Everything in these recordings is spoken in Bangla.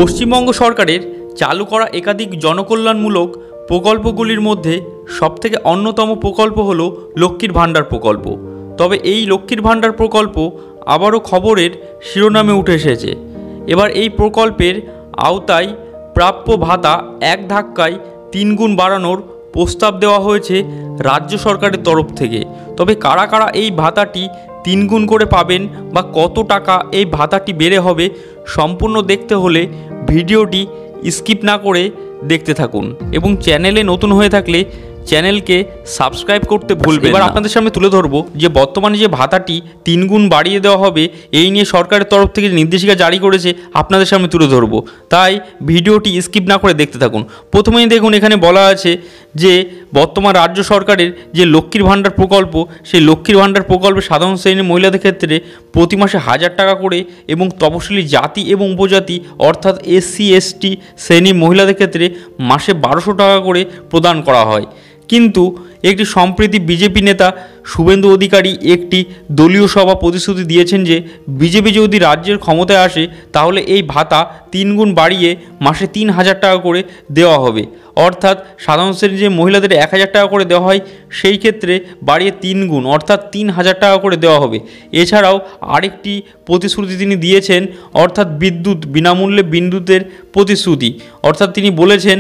পশ্চিমবঙ্গ সরকারের চালু করা একাধিক জনকল্যাণমূলক প্রকল্পগুলির মধ্যে সবথেকে অন্যতম প্রকল্প হলো লক্ষ্মীর ভাণ্ডার প্রকল্প। তবে এই লক্ষ্মীর ভাণ্ডার প্রকল্প আবারও খবরের শিরোনামে উঠে এসেছে। এবার এই প্রকল্পের আওতায় প্রাপ্য ভাতা এক ধাক্কায় 3 গুণ বাড়ানোর প্রস্তাব দেওয়া হয়েছে রাজ্য সরকারের তরফ থেকে। তবে কারা কারা এই ভাতাটি 3 গুণ করে পাবেন বা কত টাকা এই ভাতাটি বেড়ে হবে, সম্পূর্ণ দেখতে হলে ভিডিওটি স্কিপ না করে দেখতে থাকুন এবং চ্যানেলে নতুন হয়ে থাকলে চ্যানেলকে সাবস্ক্রাইব করতে ভুলবেন না। এবার আপনাদের সামনে তুলে ধরবো যে বর্তমানে যে ভাতাটি 3 গুণ বাড়িয়ে দেওয়া হবে এই নিয়ে সরকারের তরফ থেকে নির্দেশিকা জারি করেছে, আপনাদের সামনে তুলে ধরবো, তাই ভিডিওটি স্কিপ না করে দেখতে থাকুন। প্রথমেই দেখুন, এখানে বলা আছে যে বর্তমান রাজ্য সরকারের যে লক্ষ্মীর ভাণ্ডার প্রকল্প, সেই লক্ষ্মীর ভাণ্ডার প্রকল্পে সাধারণ শ্রেণীর মহিলাদের ক্ষেত্রে প্রতি মাসে 1000 টাকা করে এবং তপশিলি জাতি এবং উপজাতি অর্থাৎ SC ST শ্রেণীর মহিলাদের ক্ষেত্রে মাসে 1200 টাকা করে প্রদান করা হয়। কিন্তু একটি সম্প্রতি বিজেপি নেতা শুভেন্দু অধিকারী একটি দলীয় সভা প্রতিশ্রুতি দিয়েছেন যে বিজেপি যদি রাজ্যের ক্ষমতায় আসে তাহলে এই ভাতা 3 গুণ বাড়িয়ে মাসে 3000 টাকা করে দেওয়া হবে। অর্থাৎ সাধারণ শ্রেণীর যে মহিলাদের 1000 টাকা করে দেওয়া হয় সেই ক্ষেত্রে বাড়িয়ে 3 গুণ অর্থাৎ 3000 টাকা করে দেওয়া হবে। এছাড়াও আরেকটি প্রতিশ্রুতি তিনি দিয়েছেন, অর্থাৎ বিনামূল্যে বিদ্যুতের প্রতিশ্রুতি। অর্থাৎ তিনি বলেছেন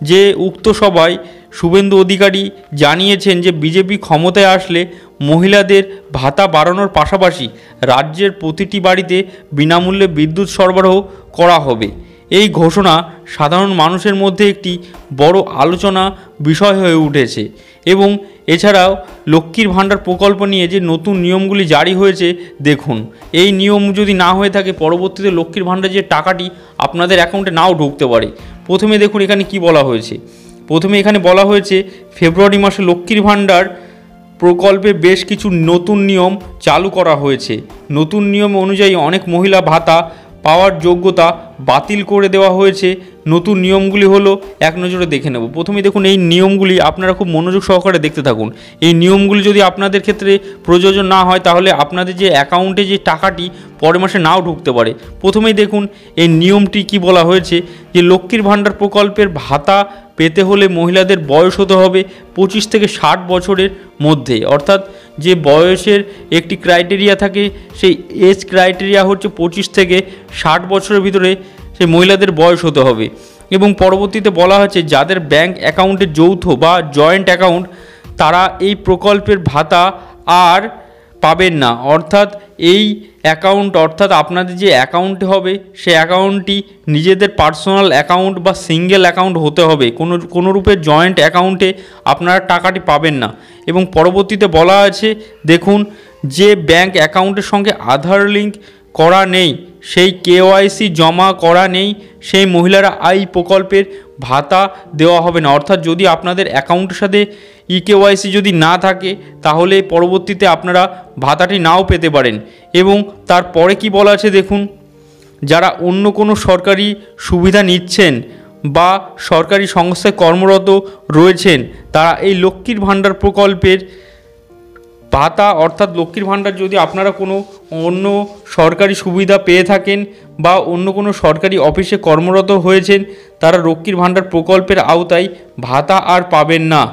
যে উক্ত সভায় শুভেন্দু অধিকারী জানিয়েছেন যে বিজেপি ক্ষমতায় আসলে মহিলাদের ভাতা বাড়ানোর পাশাপাশি রাজ্যের প্রতিটি বাড়িতে বিনামূল্যে বিদ্যুৎ সরবরাহ করা হবে। এই ঘোষণা সাধারণ মানুষের মধ্যে একটি বড় আলোচনা বিষয় হয়ে উঠেছে। এবং এছাড়াও লক্ষ্মীর ভাণ্ডার প্রকল্প নিয়ে যে নতুন নিয়মগুলি জারি হয়েছে, দেখুন এই নিয়ম যদি না হয়ে থাকে পরবর্তীতে লক্ষ্মীর ভাণ্ডার যে টাকাটি আপনাদের অ্যাকাউন্টে নাও ঢুকতে পারে। প্রথমে দেখুন এখানে কি বলা হয়েছে। প্রথমে এখানে বলা হয়েছে ফেব্রুয়ারি মাসে লক্ষ্মীর ভাণ্ডার প্রকল্পে বেশ কিছু নতুন নিয়ম চালু করা হয়েছে। নতুন নিয়ম অনুযায়ী অনেক মহিলা ভাতা পাওয়ার যোগ্যতা বাতিল করে দেওয়া হয়েছে। নতুন নিয়মগুলি হলো, এক নজরে দেখে নেব। প্রথমে দেখুন এই নিয়মগুলি আপনারা খুব মনোযোগ সহকারে দেখতে থাকুন। এই নিয়মগুলি যদি আপনাদের ক্ষেত্রে প্রযোজ্য না হয় তাহলে আপনাদের যে অ্যাকাউন্টে যে টাকাটি পরের মাসে নাও ঢুকতে পারে। প্রথমেই দেখুন এই নিয়মটি কি বলা হয়েছে যে লক্ষ্মীর ভাণ্ডার প্রকল্পের ভাতা পেতে হলে মহিলাদের বয়স হতে হবে 25 থেকে 60 বছরের মধ্যে। অর্থাৎ যে বয়সের একটি ক্রাইটেরিয়া থাকে, সেই এজ ক্রাইটেরিয়া হচ্ছে 25 থেকে 60 বছরের ভিতরে সেই মহিলাদের বয়স হতে হবে। এবং পরবর্তীতে বলা হয়েছে যাদের ব্যাংক অ্যাকাউন্টে যৌথ বা জয়েন্ট অ্যাকাউন্ট তারা এই প্রকল্পের ভাতা আর পাবেন না। অর্থাৎ এই অ্যাকাউন্ট অর্থাৎ আপনাদের যে অ্যাকাউন্টে হবে সেই অ্যাকাউন্টটি নিজেদের পার্সোনাল অ্যাকাউন্ট বা সিঙ্গেল অ্যাকাউন্ট হতে হবে, কোনো রূপে জয়েন্ট অ্যাকাউন্টে আপনারা টাকাটি পাবেন না। এবং পরবর্তীতে বলা আছে দেখুন, যে ব্যাংক অ্যাকাউন্টের সঙ্গে আধার লিঙ্ক করা নেই, সেই KYC জমা করা নেই, সেই মহিলারা এই প্রকল্পের ভাতা দেওয়া হবে না। অর্থাৎ যদি আপনাদের অ্যাকাউন্টের সাথে KYC যদি না থাকে তাহলে পরবর্তীতে আপনারা ভাতাটি নাও পেতে পারেন। এবং তারপরে কি বলা আছে দেখুন, যারা অন্য কোনো সরকারি সুবিধা নিচ্ছেন বা সরকারি সংস্থায় কর্মরত রয়েছেন তারা এই লক্ষ্মীর ভাণ্ডার প্রকল্পের ভাতা অর্থাৎ লক্ষ্মীর ভাণ্ডার যদি আপনারা কোনো অন্য সরকারি সুবিধা পেয়ে থাকেন বা অন্য কোনো সরকারি অফিসে কর্মরত হয়েছেন তারা লক্ষ্মীর ভাণ্ডার প্রকল্পের আওতায় ভাতা আর পাবেন না।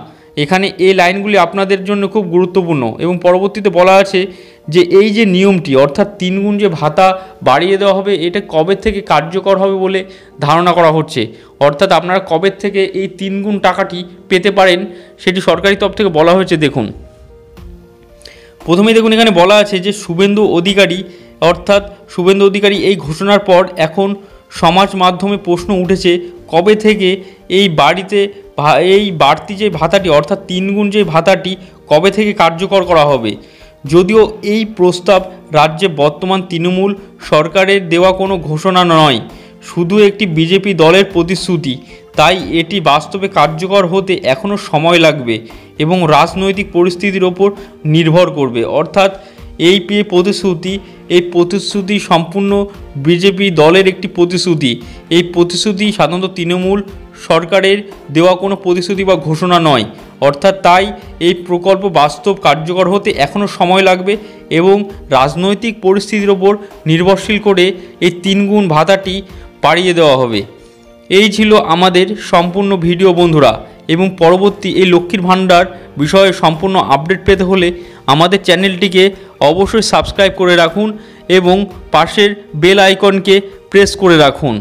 এখানে এই লাইনগুলি আপনাদের জন্য খুব গুরুত্বপূর্ণ। এবং পরবর্তীতে বলা আছে যে এই যে নিয়মটি অর্থাৎ 3 গুণ যে ভাতা বাড়িয়ে দেওয়া হবে এটা কবে থেকে কার্যকর হবে বলে ধারণা করা হচ্ছে। অর্থাৎ আপনারা কবে থেকে এই 3 গুণ টাকাটি পেতে পারেন সেটি সরকারি তরফ থেকে বলা হয়েছে। দেখুন প্রথমেই দেখুন এখানে বলা আছে যে শুভেন্দু অধিকারী এই ঘোষণার পর এখন সমাজ মাধ্যমে প্রশ্ন উঠেছে কবে থেকে এই বাড়তি যে ভাতাটি অর্থাৎ 3 গুণ যে ভাতাটি কবে থেকে কার্যকর করা হবে। যদিও এই প্রস্তাব রাজ্যে বর্তমান তৃণমূল সরকারের দেওয়া কোনো ঘোষণা নয়, শুধু একটি বিজেপি দলের প্রতিশ্রুতি, তাই এটি বাস্তবে কার্যকর হতে এখনও সময় লাগবে এবং রাজনৈতিক পরিস্থিতির ওপর নির্ভর করবে। অর্থাৎ এই প্রতিশ্রুতি সম্পূর্ণ বিজেপি দলের একটি প্রতিশ্রুতি। এই প্রতিশ্রুতি সাধারণত তৃণমূল সরকারের দেওয়া কোনো প্রতিশ্রুতি বা ঘোষণা নয়। অর্থাৎ তাই এই প্রকল্প বাস্তব কার্যকর হতে এখনও সময় লাগবে এবং রাজনৈতিক পরিস্থিতির ওপর নির্ভরশীল করে এই 3 গুণ ভাতাটি বাড়িয়ে দেওয়া হবে। এই ছিল আমাদের সম্পূর্ণ ভিডিও বন্ধুরা, এবং পরবর্তী এই লক্ষ্মীর ভাণ্ডার বিষয়ে সম্পূর্ণ আপডেট পেতে হলে আমাদের চ্যানেলটিকে অবশ্যই সাবস্ক্রাইব করে রাখুন এবং পাশের বেল আইকনকে প্রেস করে রাখুন।